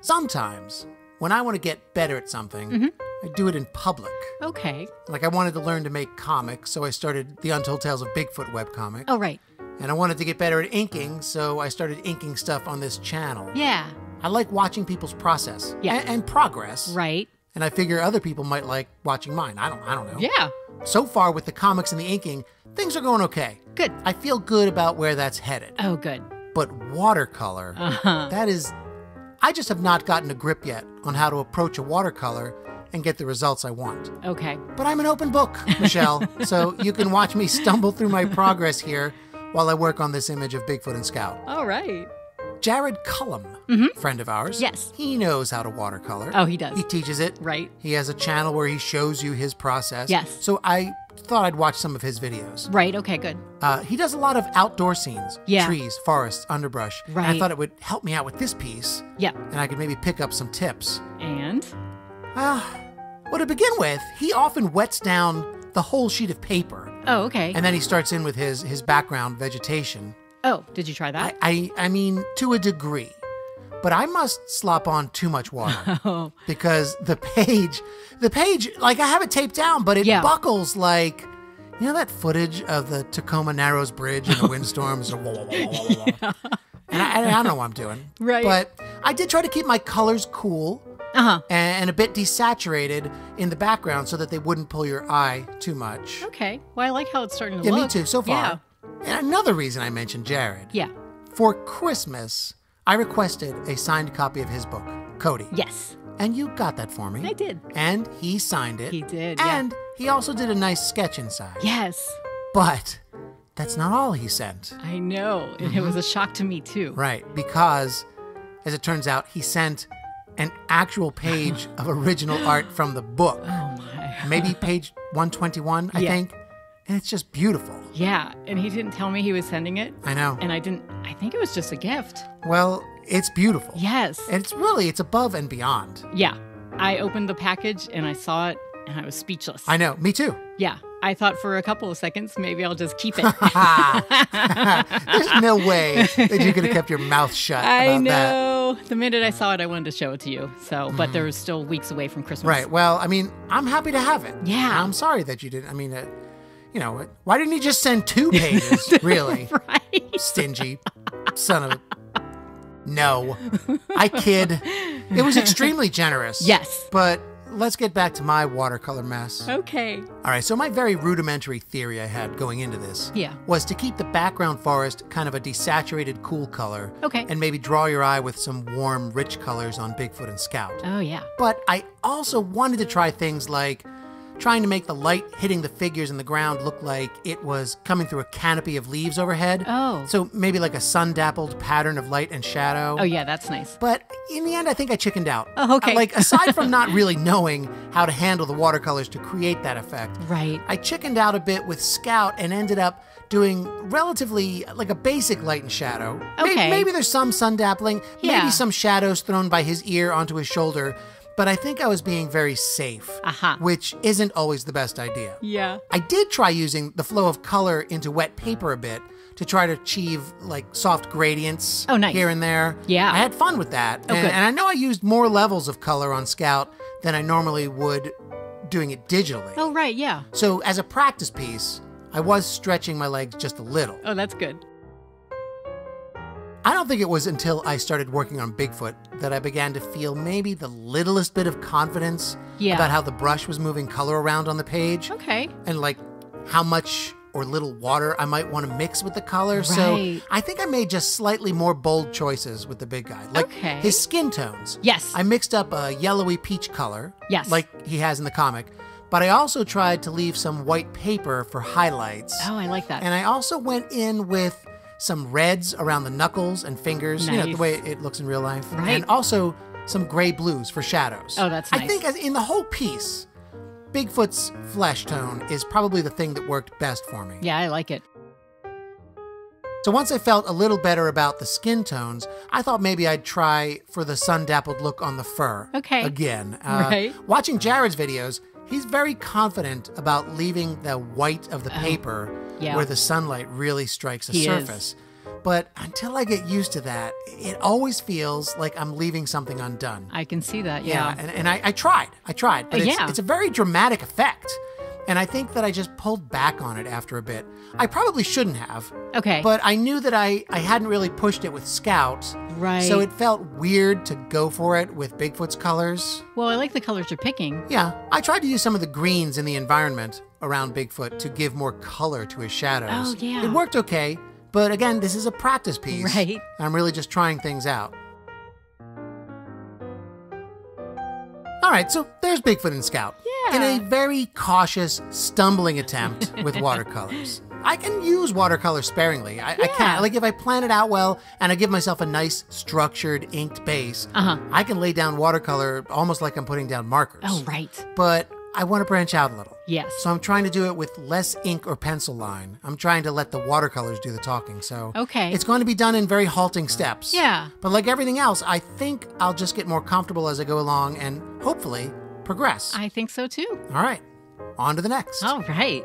Sometimes, when I want to get better at something, I do it in public. Okay. Like I wanted to learn to make comics, so I started the Untold Tales of Bigfoot webcomic. Oh, right. And I wanted to get better at inking, so I started inking stuff on this channel. Yeah. I like watching people's process and progress. Right. And I figure other people might like watching mine. I don't know. Yeah. So far with the comics and the inking, things are going okay. Good. I feel good about where that's headed. Oh, good. But watercolor, that is, I just have not gotten a grip yet on how to approach a watercolor and get the results I want. Okay. But I'm an open book, Michelle, so you can watch me stumble through my progress here while I work on this image of Bigfoot and Scout. All right. Jared Cullum, friend of ours. Yes. He knows how to watercolor. Oh, he does. He teaches it. Right. He has a channel where he shows you his process. Yes. So I thought I'd watch some of his videos. Right. Okay, good. He does a lot of outdoor scenes. Yeah. Trees, forests, underbrush. Right. And I thought it would help me out with this piece. Yeah. And I could maybe pick up some tips. And? Well, to begin with, he often wets down the whole sheet of paper. Oh, okay. And then he starts in with his background vegetation. Oh, did you try that? I mean, to a degree. But I must slop on too much water. Oh. Because the page, like I have it taped down, but it buckles like, you know that footage of the Tacoma Narrows Bridge in a windstorm? It's like, and I don't know what I'm doing. Right. But I did try to keep my colors cool. And a bit desaturated in the background so that they wouldn't pull your eye too much. Okay. Well, I like how it's starting to Yeah, look. me too, so far. Yeah. And another reason I mentioned Jared. Yeah. For Christmas, I requested a signed copy of his book, Cody. Yes. And you got that for me. I did. And he signed it. He did, And he also did a nice sketch inside. Yes. But that's not all he sent. I know. And it was a shock to me, too. Right, because, as it turns out, he sent an actual page of original art from the book. Oh, my. Maybe page 121, I think. And it's just beautiful. Yeah. And he didn't tell me he was sending it. I know. And I think it was just a gift. Well, it's beautiful. Yes. And it's above and beyond. Yeah. I opened the package and I saw it and I was speechless. I know. Me too. Yeah. I thought for a couple of seconds, maybe I'll just keep it. There's no way that you could have kept your mouth shut about I know. that. The minute I saw it, I wanted to show it to you. So, but there was still weeks away from Christmas. Right. Well, I mean, I'm happy to have it. Yeah. I'm sorry that you didn't. I mean, you know, why didn't he just send 2 pages, really? Right. Stingy son of a... No. I kid. It was extremely generous. Yes. But let's get back to my watercolor mess. Okay. All right, so my very rudimentary theory I had going into this was to keep the background forest kind of a desaturated cool color. Okay. And maybe draw your eye with some warm, rich colors on Bigfoot and Scout. Oh, yeah. But I also wanted to try things like trying to make the light hitting the figures in the ground look like it was coming through a canopy of leaves overhead. Oh. So maybe like a sun-dappled pattern of light and shadow. Oh, yeah, that's nice. But in the end, I think I chickened out. Oh, okay. Like, aside from not really knowing how to handle the watercolors to create that effect, Right. I chickened out a bit with Scout and ended up doing relatively like a basic light and shadow. Okay. Maybe there's some sun dappling, Yeah. maybe some shadows thrown by his ear onto his shoulder, but I think I was being very safe, which isn't always the best idea. Yeah. I did try using the flow of color into wet paper a bit to try to achieve like soft gradients here and there. Yeah. I had fun with that. Oh, good. And I know I used more levels of color on Scout than I normally would doing it digitally. Oh, right, yeah. So as a practice piece, I was stretching my legs just a little. Oh, that's good. I don't think it was until I started working on Bigfoot that I began to feel maybe the littlest bit of confidence about how the brush was moving color around on the page. Okay. And like how much or little water I might want to mix with the color. Right. So I think I made just slightly more bold choices with the big guy. Like his skin tones. Yes. I mixed up a yellowy peach color. Yes. Like he has in the comic. But I also tried to leave some white paper for highlights. Oh, I like that. And I also went in with some reds around the knuckles and fingers, you know, the way it looks in real life. Right. And also some gray blues for shadows. Oh, that's nice. I think in the whole piece, Bigfoot's flesh tone is probably the thing that worked best for me. Yeah, I like it. So once I felt a little better about the skin tones, I thought maybe I'd try for the sun-dappled look on the fur again. Right. Watching Jared's videos, he's very confident about leaving the white of the paper where the sunlight really strikes a surface. But until I get used to that, it always feels like I'm leaving something undone. I can see that, yeah. And I tried, but it's a very dramatic effect. And I think that I just pulled back on it after a bit. I probably shouldn't have. Okay. But I knew that I hadn't really pushed it with Scout. Right. So it felt weird to go for it with Bigfoot's colors. Well, I like the colors you're picking. Yeah. I tried to use some of the greens in the environment around Bigfoot to give more color to his shadows. Oh, yeah. It worked okay. But again, this is a practice piece. Right. I'm really just trying things out. All right, so there's Bigfoot and Scout. Yeah. In a very cautious, stumbling attempt with watercolors. I can use watercolor sparingly. I can. Like, if I plan it out well and I give myself a nice, structured, inked base, I can lay down watercolor almost like I'm putting down markers. Oh, right. But I want to branch out a little. Yes. So I'm trying to do it with less ink or pencil line. I'm trying to let the watercolors do the talking. So it's going to be done in very halting steps. Yeah. But like everything else, I think I'll just get more comfortable as I go along and hopefully progress. I think so too. All right. On to the next. All right.